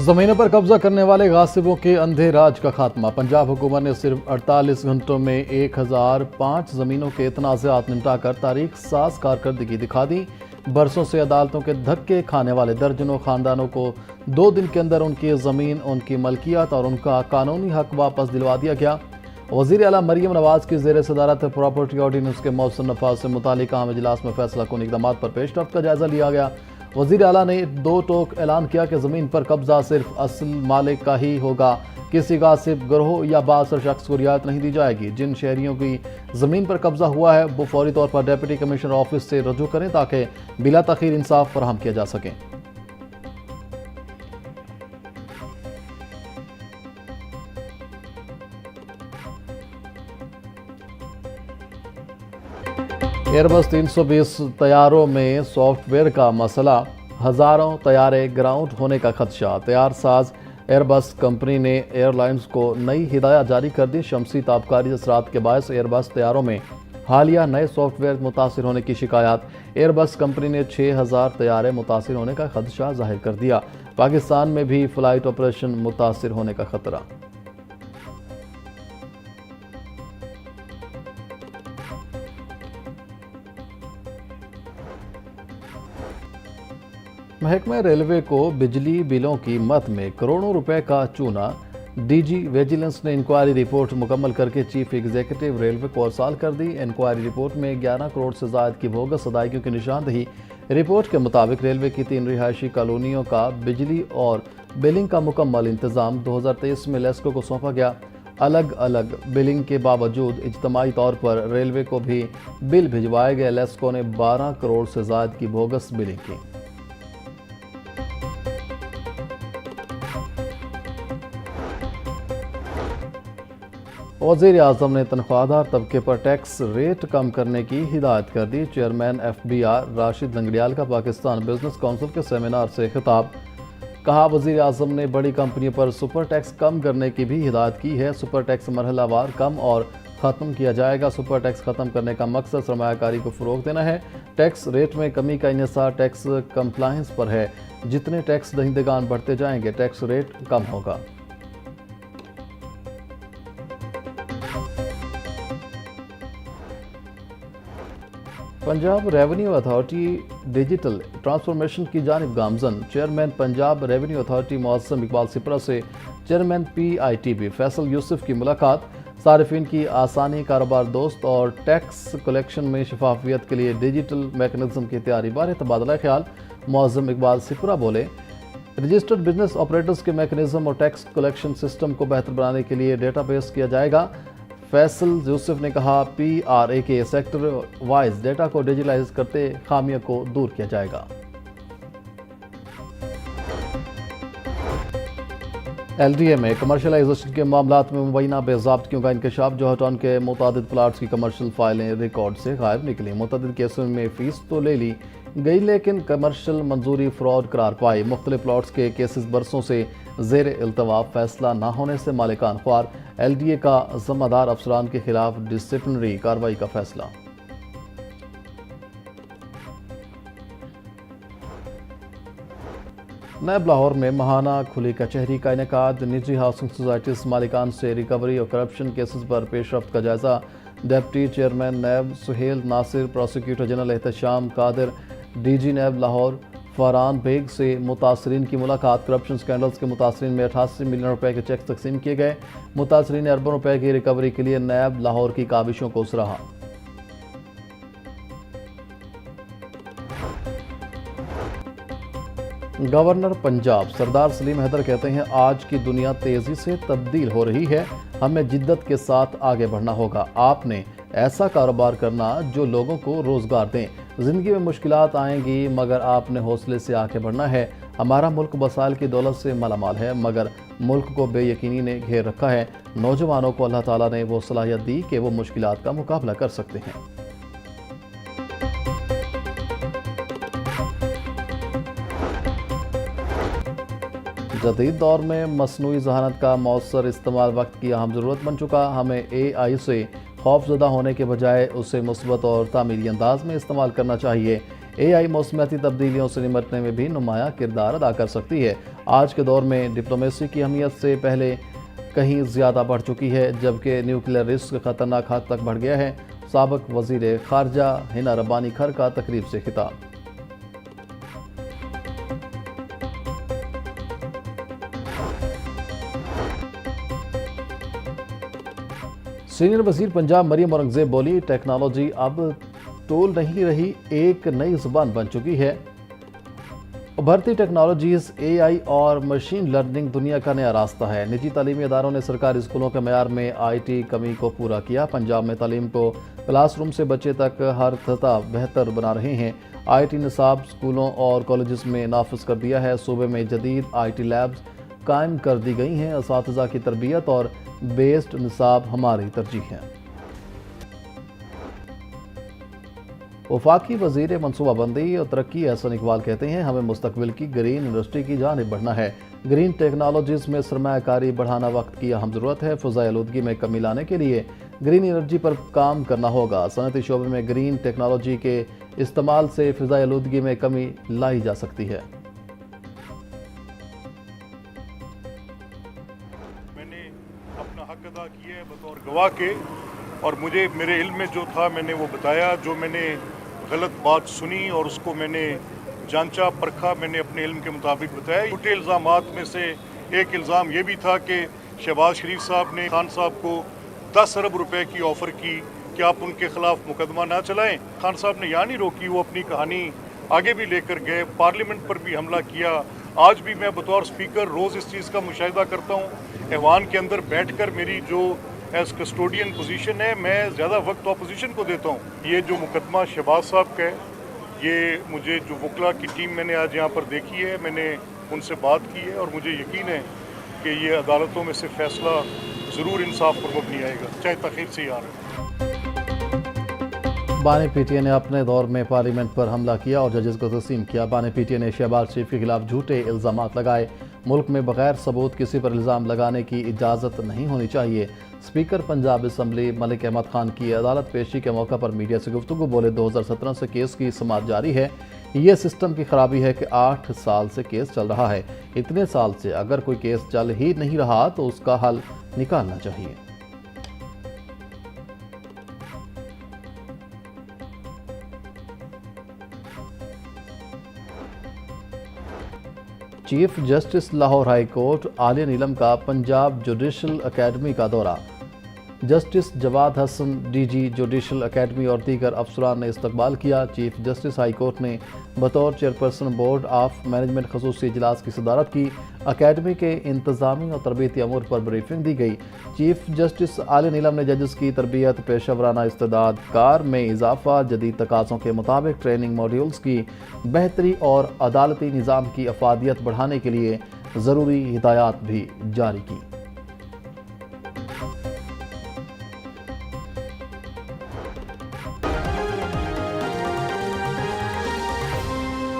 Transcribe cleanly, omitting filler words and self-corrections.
زمینوں پر قبضہ کرنے والے غاصبوں کے اندھے راج کا خاتمہ۔ پنجاب حکومت نے صرف 48 گھنٹوں میں 1005 زمینوں کے تنازعات نمٹا کر تاریخ ساز کارکردگی دکھا دی۔ برسوں سے عدالتوں کے دھکے کھانے والے درجنوں خاندانوں کو 2 دن کے اندر ان کی زمین، ان کی ملکیت اور ان کا قانونی حق واپس دلوا دیا گیا۔ وزیر اعلیٰ مریم نواز کی زیر صدارت پراپرٹی آرڈیننس کے مؤثر نفاذ سے متعلق عام اجلاس میں فیصلہ کن اقدامات پر پیش رفت کا جائزہ لیا گیا۔ وزیر اعلیٰ نے 2 ٹوک اعلان کیا کہ زمین پر قبضہ صرف اصل مالک کا ہی ہوگا، کسی غاصب گروہ یا بااثر شخص کو رعایت نہیں دی جائے گی۔ جن شہریوں کی زمین پر قبضہ ہوا ہے وہ فوری طور پر ڈپٹی کمشنر آفس سے رجوع کریں تاکہ بلا تاخیر انصاف فراہم کیا جا سکے۔ ایئر بس 320 طیاروں میں سافٹ ویئر کا مسئلہ، ہزاروں طیارے گراؤنڈ ہونے کا خدشہ۔ طیار ساز ایئر بس کمپنی نے ایئر لائنز کو نئی ہدایت جاری کر دی۔ شمسی تابکاری اثرات کے باعث ایئر بس طیاروں میں حالیہ نئے سافٹ ویئر متاثر ہونے کی شکایات۔ ایئر بس کمپنی نے 6000 طیارے متاثر ہونے کا خدشہ ظاہر کر دیا۔ پاکستان میں بھی فلائٹ آپریشن متاثر ہونے کا خطرہ۔ محکمہ ریلوے کو بجلی بلوں کی مد میں کروڑوں روپے کا چونا۔ ڈی جی ویجیلنس نے انکوائری رپورٹ مکمل کر کے چیف ایگزیکٹو ریلوے کو ارسال کر دی۔ انکوائری رپورٹ میں 11 کروڑ سے زائد کی بوگس ادائیگیوں کی نشاندہی۔ رپورٹ کے مطابق ریلوے کی 3 رہائشی کالونیوں کا بجلی اور بلنگ کا مکمل انتظام 2023 میں لیسکو کو سونپا گیا۔ الگ الگ بلنگ کے باوجود اجتماعی طور پر ریلوے کو بھی بل بھجوائے گئے۔ لیسکو نے 12 کروڑ سے زائد کی بوگس بلنگ کی۔ وزیر اعظم نے تنخواہ دار طبقے پر ٹیکس ریٹ کم کرنے کی ہدایت کر دی۔ Chairman F B R Rashid Langrial کا پاکستان بزنس کونسل کے سیمینار سے خطاب۔ کہا وزیر اعظم نے بڑی کمپنیوں پر سپر ٹیکس کم کرنے کی بھی ہدایت کی ہے۔ سپر ٹیکس مرحلہ وار کم اور ختم کیا جائے گا۔ سپر ٹیکس ختم کرنے کا مقصد سرمایہ کاری کو فروغ دینا ہے۔ ٹیکس ریٹ میں کمی کا انحصار ٹیکس کمپلائنس پر ہے۔ جتنے ٹیکس دہندگان بڑھتے جائیں گے ٹیکس ریٹ کم ہوگا۔ Punjab revenue authority digital transformation کی جانب گامزن۔ چیئرمین پنجاب ریونیو اتھارٹی معظم اقبال سپرہ سے chairman P I T B Faisal Yousuf کی ملاقات۔ صارفین کی آسانی، کاروبار دوست اور ٹیکس کلیکشن میں شفافیت کے لیے ڈیجیٹل میکنزم کی تیاری بارے تبادلہ خیال۔ معظم اقبال سپرہ بولے رجسٹرڈ بزنس آپریٹرز کے میکنزم اور ٹیکس کلیکشن سسٹم کو بہتر بنانے کے لیے ڈیٹا بیس کیا جائے گا۔ فیصل یوسف نے کہا پی آر اے کے سیکٹر وائز ڈیٹا کو ڈیجیٹلائز کرتے خامیوں کو دور کیا جائے گا۔ ایل ڈی اے میں کمرشلائزیشن کے معاملات میں مبینہ بے ضابطگیوں کا انکشاف۔ جوہر ٹاؤن کے متعدد پلاٹس کی کمرشل فائلیں ریکارڈ سے غائب نکلی۔ متعدد کیسوں میں فیس تو لے لی گئی لیکن کمرشل منظوری فراڈ قرار پائی۔ مختلف پلاٹس کے کیسز برسوں سے زیر التوا، فیصلہ نہ ہونے سے مالکان خوار۔ ایل ڈی اے کا ذمہ دار افسران کے خلاف ڈسپلنری کارروائی کا فیصلہ۔ نیب لاہور میں ماہانہ کھلی کچہری کا انعقاد۔ نجی ہاؤسنگ سوسائٹیز مالکان سے ریکوری اور کرپشن کیسز پر پیش رفت کا جائزہ۔ Deputy chairman NAB Sohail Nasir, prosecutor general Ehtisham Qadir, D G NAB Lahore Farhan Baig سے متاثرین کی ملاقات۔ کرپشن سکینڈلز کے متاثرین میں 88 ملین روپے کے چیک تقسیم کیے گئے۔ متاثرین نے اربوں روپے کی ریکوری کے لیے نیب لاہور کی کاوشوں کو سراہا۔ گورنر پنجاب سردار سلیم حیدر کہتے ہیں آج کی دنیا تیزی سے تبدیل ہو رہی ہے، ہمیں جدت کے ساتھ آگے بڑھنا ہوگا۔ آپ نے ایسا کاروبار کرنا جو لوگوں کو روزگار دیں۔ زندگی میں مشکلات آئیں گی مگر آپ نے حوصلے سے آگے بڑھنا ہے۔ ہمارا ملک وسائل کی دولت سے مالا مال ہے مگر ملک کو بے یقینی نے گھیر رکھا ہے۔ نوجوانوں کو اللہ تعالیٰ نے وہ صلاحیت دی کہ وہ مشکلات کا مقابلہ کر سکتے ہیں۔ جدید دور میں مصنوعی ذہانت کا مؤثر استعمال وقت کی اہم ضرورت بن چکا۔ ہمیں اے آئی سے خوف زدہ ہونے کے بجائے اسے مثبت اور تعمیری انداز میں استعمال کرنا چاہیے۔ AI موسمیاتی تبدیلیوں سے نمٹنے میں بھی نمایاں کردار ادا کر سکتی ہے۔ آج کے دور میں ڈپلومیسی کی اہمیت سے پہلے کہیں زیادہ بڑھ چکی ہے، جبکہ نیوکلیئر رسک خطرناک حد تک بڑھ گیا ہے۔ سابق وزیر خارجہ ہنا ربانی کھر کا تقریب سے خطاب۔ سینئر وزیر پنجاب مریم اورنگزیب بولی، ٹیکنالوجی اب ٹول نہیں رہی، ایک نئی زبان بن چکی ہے۔ ابھرتی ٹیکنالوجیز، AI اور مشین لرننگ دنیا کا نیا راستہ ہے۔ نجی تعلیمی اداروں نے سرکاری اسکولوں کے معیار میں IT کمی کو پورا کیا۔ پنجاب میں تعلیم کو کلاس روم سے بچے تک ہر سطح بہتر بنا رہے ہیں۔ IT نصاب اسکولوں اور کالجز میں نافذ کر دیا ہے۔ صوبے میں جدید IT لیبز قائم کر دی گئی ہیں۔ اساتذہ کی تربیت اور بیسڈ نصاب ہماری ترجیح ہے۔ وفاقی وزیر منصوبہ بندی اور ترقی احسن اقبال کہتے ہیں، ہمیں مستقبل کی گرین انڈسٹری کی جانب بڑھنا ہے۔ گرین ٹیکنالوجیز میں سرمایہ کاری بڑھانا وقت کی اہم ضرورت ہے۔ فضائی آلودگی میں کمی لانے کے لیے گرین انرجی پر کام کرنا ہوگا۔ صنعتی شعبے میں گرین ٹیکنالوجی کے استعمال سے فضائی آلودگی میں کمی لائی جا سکتی ہے۔ میں نے اپنا حق ادا کیا ہے بطور گواہ کے، اور مجھے میرے علم میں جو تھا میں نے وہ بتایا۔ جو میں نے غلط بات سنی اور اس کو میں نے جانچا پرکھا، میں نے اپنے علم کے مطابق بتایا۔ جھوٹے الزامات میں سے ایک الزام یہ بھی تھا کہ شہباز شریف صاحب نے خان صاحب کو 10 ارب روپے کی آفر کی کہ آپ ان کے خلاف مقدمہ نہ چلائیں۔ خان صاحب نے یہاں نہیں روکی، وہ اپنی کہانی آگے بھی لے کر گئے، پارلیمنٹ پر بھی حملہ کیا۔ آج بھی میں بطور سپیکر روز اس چیز کا مشاہدہ کرتا ہوں۔ ایوان کے اندر بیٹھ کر میری جو ایز کسٹوڈین پوزیشن ہے، میں زیادہ وقت اپوزیشن کو دیتا ہوں۔ یہ جو مقدمہ شہباز صاحب کا ہے، یہ مجھے جو وکلا کی ٹیم میں نے آج یہاں پر دیکھی ہے، میں نے ان سے بات کی ہے، اور مجھے یقین ہے کہ یہ عدالتوں میں سے فیصلہ ضرور انصاف پر مبنی آئے گا، چاہے تاخیر سے ہی آ رہا ہے۔ بانی PTI نے اپنے دور میں پارلیمنٹ پر حملہ کیا اور ججز کو تسلیم کیا۔ بانی PTI نے شہباز شریف کے خلاف جھوٹے الزامات لگائے۔ ملک میں بغیر ثبوت کسی پر الزام لگانے کی اجازت نہیں ہونی چاہیے۔ اسپیکر پنجاب اسمبلی ملک احمد خان کی عدالت پیشی کے موقع پر میڈیا سے گفتگو، بولے 2017 سے کیس کی سماعت جاری ہے۔ یہ سسٹم کی خرابی ہے کہ 8 سال سے کیس چل رہا ہے۔ اتنے سال سے اگر کوئی کیس چل ہی نہیں رہا تو اس کا حل نکالنا چاہیے۔ Chief justice Lahore high court Aliya Neelum کا پنجاب جوڈیشل اکیڈمی کا دورہ۔ Justice Jawad Hassan DG judicial academy اور دیگر افسران نے استقبال کیا۔ چیف جسٹس ہائی کورٹ نے بطور چیئرپرسن بورڈ آف مینجمنٹ خصوصی اجلاس کی صدارت کی۔ اکیڈمی کے انتظامی اور تربیتی امور پر بریفنگ دی گئی۔ چیف جسٹس عالیہ نیلم نے ججز کی تربیت، پیشہ ورانہ استعداد کار میں اضافہ، جدید تقاضوں کے مطابق ٹریننگ ماڈیولز کی بہتری اور عدالتی نظام کی افادیت بڑھانے کے لیے ضروری ہدایات بھی جاری کی۔